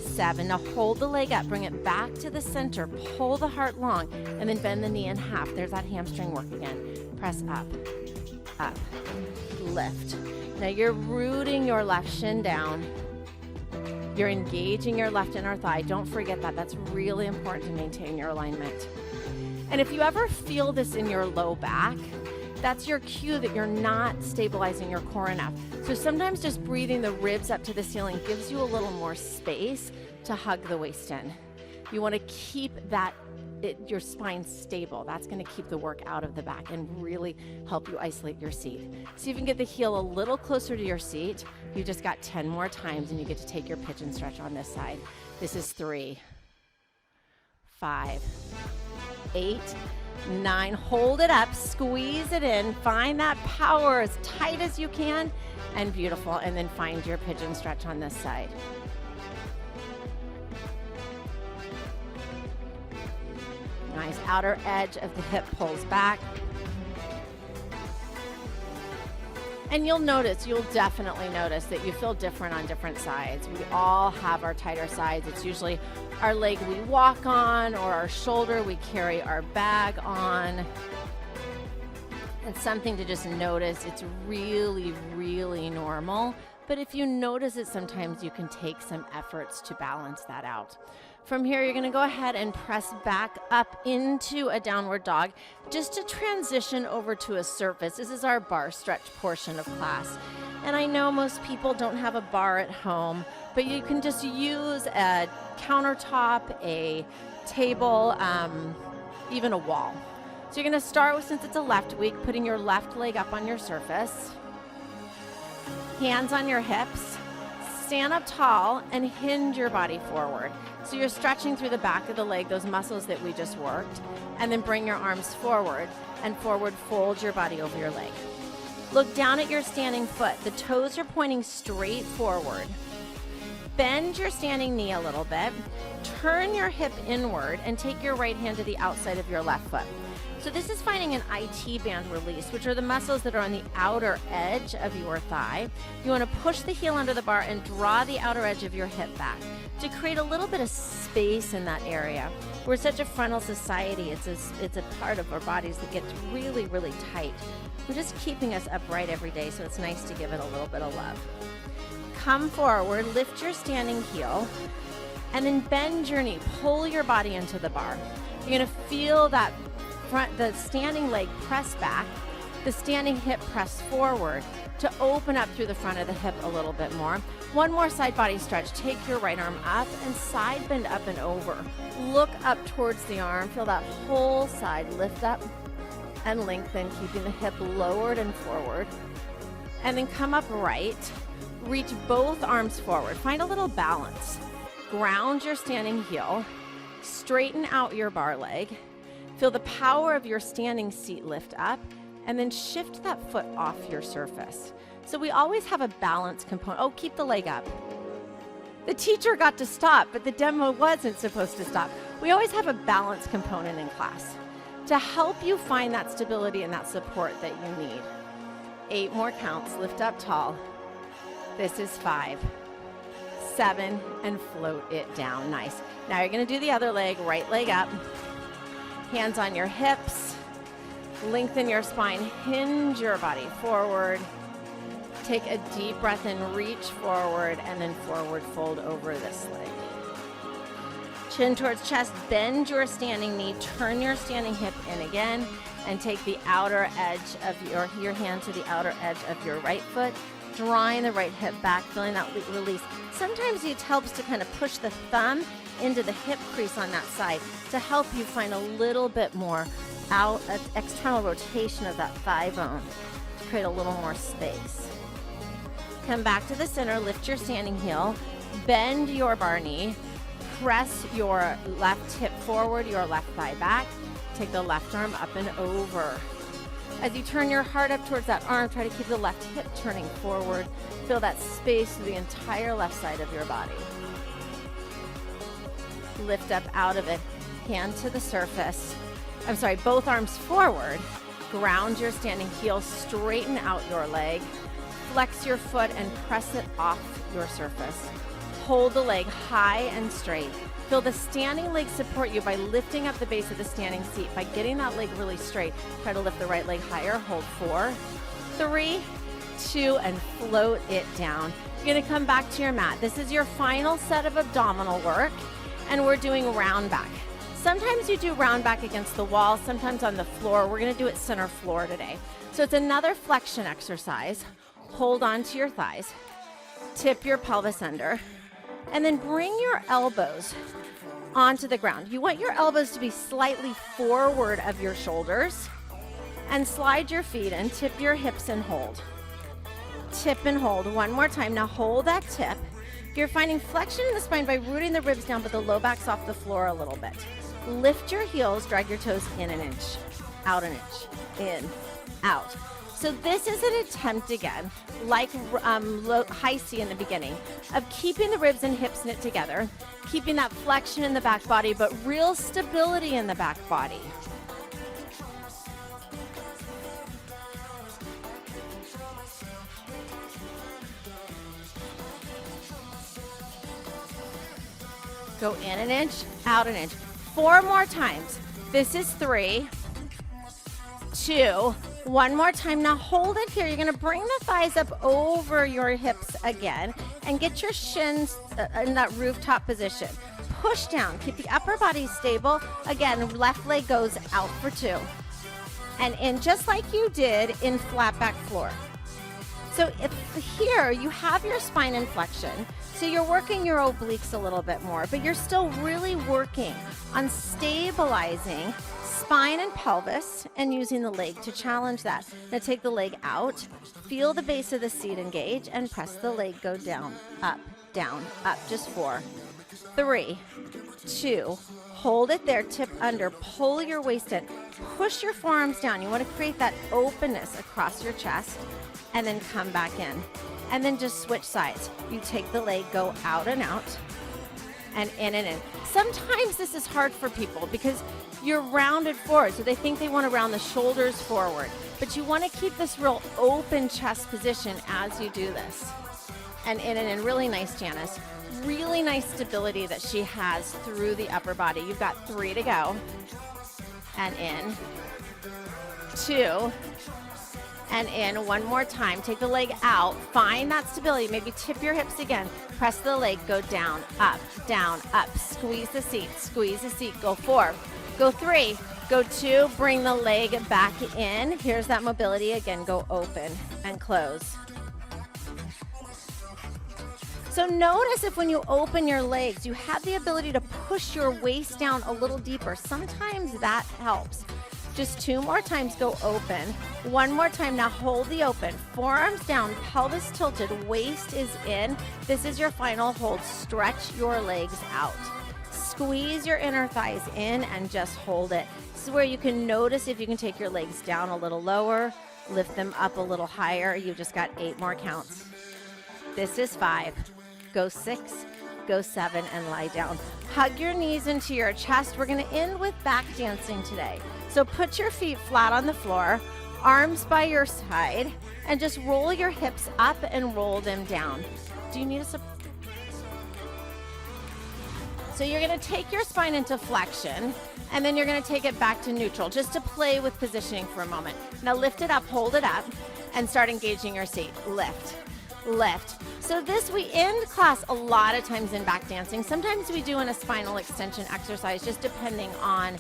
7. Now hold the leg up, bring it back to the center, pull the heart long, and then bend the knee in half. There's that hamstring work again. Press up, up, lift. Now you're rooting your left shin down, You're engaging your left inner thigh. Don't forget that. That's really important to maintain your alignment. And if you ever feel this in your low back, that's your cue that you're not stabilizing your core enough. So sometimes just breathing the ribs up to the ceiling gives you a little more space to hug the waist in. You want to keep your spine stable. That's going to keep the work out of the back and really help you isolate your seat. See if you can get the heel a little closer to your seat. You just got 10 more times and you get to take your pigeon stretch on this side. This is 3, 5, 8, 9. Hold it up, squeeze it in, find that power as tight as you can, and beautiful. And then find your pigeon stretch on this side. Nice. Outer edge of the hip pulls back. And you'll definitely notice that you feel different on different sides. We all have our tighter sides. It's usually our leg we walk on or our shoulder we carry our bag on. It's something to just notice. It's really, really normal. But if you notice it, sometimes you can take some efforts to balance that out. From here, you're gonna go ahead and press back up into a downward dog just to transition over to a surface. This is our bar stretch portion of class. And I know most people don't have a bar at home, but you can just use a countertop, a table, even a wall. So you're gonna start with, since it's a left week, putting your left leg up on your surface, hands on your hips, stand up tall and hinge your body forward. So you're stretching through the back of the leg, those muscles that we just worked, and then bring your arms forward and forward fold your body over your leg. Look down at your standing foot. The toes are pointing straight forward. Bend your standing knee a little bit. Turn your hip inward and take your right hand to the outside of your left foot. So this is finding an IT band release, which are the muscles that are on the outer edge of your thigh. You want to push the heel under the bar and draw the outer edge of your hip back to create a little bit of space in that area. We're such a frontal society. It's a part of our bodies that gets really, really tight. We're just keeping us upright every day, so it's nice to give it a little bit of love. Come forward, lift your standing heel, and then bend your knee. Pull your body into the bar. You're going to feel that the standing leg press back, the standing hip press forward to open up through the front of the hip a little bit more. One more side body stretch. Take your right arm up and side bend up and over. Look up towards the arm. Feel that whole side lift up and lengthen, keeping the hip lowered and forward. And then come upright. Reach both arms forward. Find a little balance. Ground your standing heel. Straighten out your bar leg. Feel the power of your standing seat lift up, and then shift that foot off your surface. So we always have a balance component. Oh, keep the leg up. The teacher got to stop, but the demo wasn't supposed to stop. We always have a balance component in class to help you find that stability and that support that you need. 8 more counts. Lift up tall. This is 5, 7, and float it down. Nice. Now you're going to do the other leg, right leg up. Hands on your hips, lengthen your spine, hinge your body forward. Take a deep breath in, reach forward, and then forward fold over this leg. Chin towards chest, bend your standing knee, turn your standing hip in again, and take the outer edge of your hand to the outer edge of your right foot, drawing the right hip back, feeling that release. Sometimes it helps to kind of push the thumb into the hip crease on that side to help you find a little bit more external rotation of that thigh bone to create a little more space. Come back to the center, lift your standing heel, bend your bar knee, press your left hip forward, your left thigh back, take the left arm up and over. As you turn your heart up towards that arm, try to keep the left hip turning forward. Feel that space through the entire left side of your body. Lift up out of it, hand to the surface. Both arms forward. Ground your standing heel, straighten out your leg. Flex your foot and press it off your surface. Hold the leg high and straight. Feel the standing leg support you by lifting up the base of the standing seat. By getting that leg really straight, try to lift the right leg higher. Hold 4, 3, 2, and float it down. You're gonna come back to your mat. This is your final set of abdominal work, and we're doing round back. Sometimes you do round back against the wall, sometimes on the floor. We're gonna do it center floor today. So it's another flexion exercise. Hold on to your thighs, tip your pelvis under, and then bring your elbows onto the ground. You want your elbows to be slightly forward of your shoulders, and slide your feet and tip your hips and hold. Tip and hold. One more time. Now hold that tip. You're finding flexion in the spine by rooting the ribs down, but the low back's off the floor a little bit. Lift your heels, drag your toes in an inch, out an inch, in, out. So this is an attempt again, like high C in the beginning, of keeping the ribs and hips knit together, keeping that flexion in the back body, but real stability in the back body. Go in an inch, out an inch. 4 more times. This is 3, 2, 1 more time. Now hold it here. You're gonna bring the thighs up over your hips again and get your shins in that rooftop position. Push down, keep the upper body stable. Again, left leg goes out for 2. And in just like you did in flat back floor. So if here you have your spine in flexion, so you're working your obliques a little bit more, but you're still really working on stabilizing spine and pelvis and using the leg to challenge that. Now take the leg out, feel the base of the seat engage, and press the leg go down, up, just 4, 3, 2, hold it there, tip under, pull your waist in, push your forearms down. You want to create that openness across your chest, and then come back in. And then just switch sides. You take the leg, go out and out, and in and in. Sometimes this is hard for people because you're rounded forward, so they think they want to round the shoulders forward. But you want to keep this real open chest position as you do this. And in and in. Really nice, Janice. Really nice stability that she has through the upper body. You've got 3 to go. And in. 2. And in. 1 more time. Take the leg out. Find that stability. Maybe tip your hips again. Press the leg. Go down, up, up. Squeeze the seat. Squeeze the seat. Go 4. Go 3. Go 2. Bring the leg back in. Here's that mobility. Again, go open and close. So notice if when you open your legs, you have the ability to push your waist down a little deeper. Sometimes that helps. Just 2 more times, go open. 1 more time, now hold the open. Forearms down, pelvis tilted, waist is in. This is your final hold. Stretch your legs out. Squeeze your inner thighs in and just hold it. This is where you can notice if you can take your legs down a little lower, lift them up a little higher. You've just got 8 more counts. This is 5. Go 6, go 7, and lie down. Hug your knees into your chest. We're gonna end with back dancing today. So put your feet flat on the floor, arms by your side, and just roll your hips up and roll them down. Do you need a support? So you're gonna take your spine into flexion, and then you're gonna take it back to neutral, just to play with positioning for a moment. Now lift it up, hold it up, and start engaging your seat. Lift, lift. So this, we end class a lot of times in back dancing. Sometimes we do in a spinal extension exercise, just depending on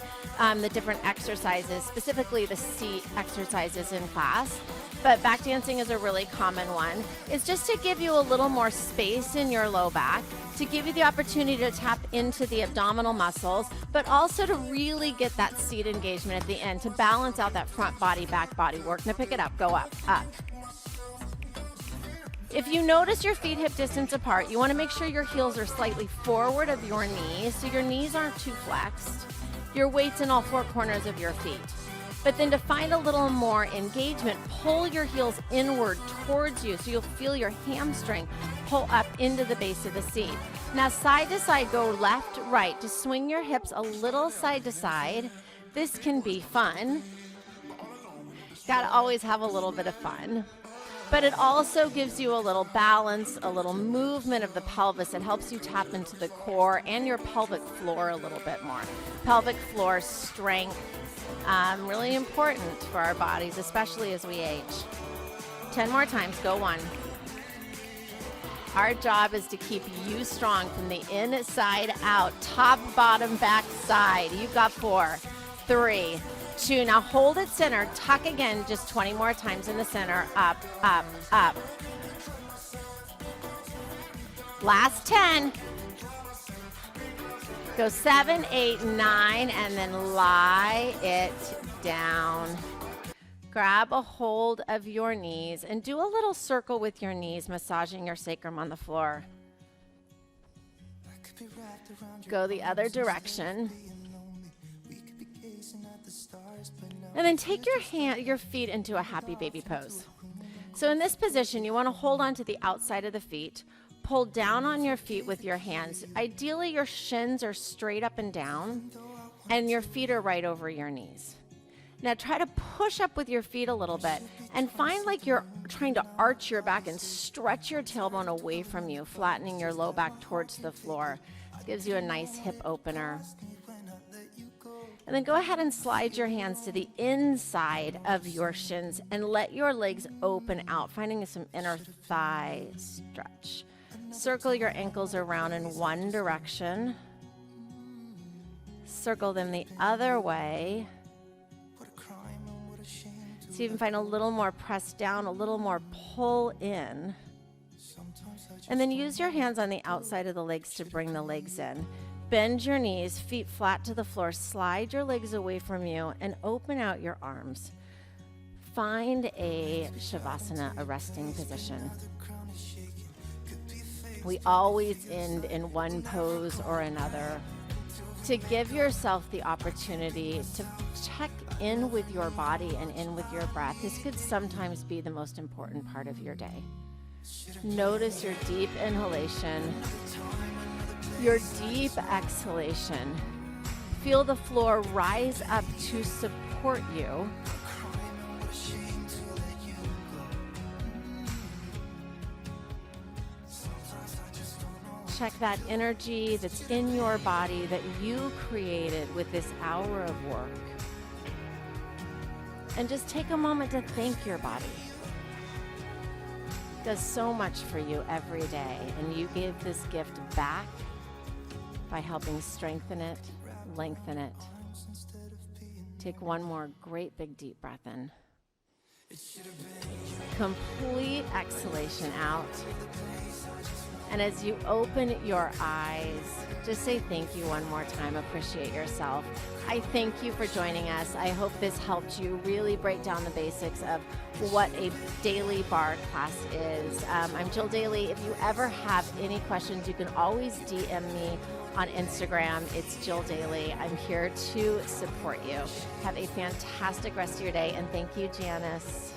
the different exercises, specifically the seat exercises in class. But back dancing is a really common one. It's just to give you a little more space in your low back, to give you the opportunity to tap into the abdominal muscles, but also to really get that seat engagement at the end, to balance out that front body, back body work. Now pick it up, go up, up. If you notice your feet hip distance apart, you want to make sure your heels are slightly forward of your knees, so your knees aren't too flexed. Your weight's in all 4 corners of your feet. But then to find a little more engagement, pull your heels inward towards you so you'll feel your hamstring pull up into the base of the seat. Now side to side, go left, right. Just swing your hips a little side to side. This can be fun. Gotta always have a little bit of fun. But it also gives you a little balance, a little movement of the pelvis. It helps you tap into the core and your pelvic floor a little bit more. Pelvic floor strength, really important for our bodies, especially as we age. 10 more times, go 1. Our job is to keep you strong from the inside out, top, bottom, back, side. You've got 4, 3, 2. Now hold it center. Tuck again, just 20 more times in the center. Up, up, up. Last 10. Go 7, 8, 9, and then lie it down. Grab a hold of your knees and do a little circle with your knees, massaging your sacrum on the floor. Go the other direction. And then take your feet into a happy baby pose. So in this position, you want to hold on to the outside of the feet. Pull down on your feet with your hands. Ideally, your shins are straight up and down, and your feet are right over your knees. Now try to push up with your feet a little bit and find like you're trying to arch your back and stretch your tailbone away from you, flattening your low back towards the floor. This gives you a nice hip opener. And then go ahead and slide your hands to the inside of your shins and let your legs open out, finding some inner thigh stretch. Circle your ankles around in one direction. Circle them the other way. So you can find a little more press down, a little more pull in. And then use your hands on the outside of the legs to bring the legs in. Bend your knees, feet flat to the floor. Slide your legs away from you and open out your arms. Find a Shavasana, a resting position. We always end in one pose or another. To give yourself the opportunity to check in with your body and in with your breath. This could sometimes be the most important part of your day. Notice your deep inhalation, your deep exhalation. Feel the floor rise up to support you. Check that energy that's in your body that you created with this hour of work. And just take a moment to thank your body. It does so much for you every day, and you give this gift back by helping strengthen it, lengthen it. Take one more great big deep breath in. Complete exhalation out. And as you open your eyes, just say thank you one more time. Appreciate yourself. I thank you for joining us. I hope this helped you really break down the basics of what a Dailey Barre class is. I'm Jill Dailey. If you ever have any questions, you can always DM me on Instagram. It's Jill Dailey. I'm here to support you. Have a fantastic rest of your day, and thank you, Janice.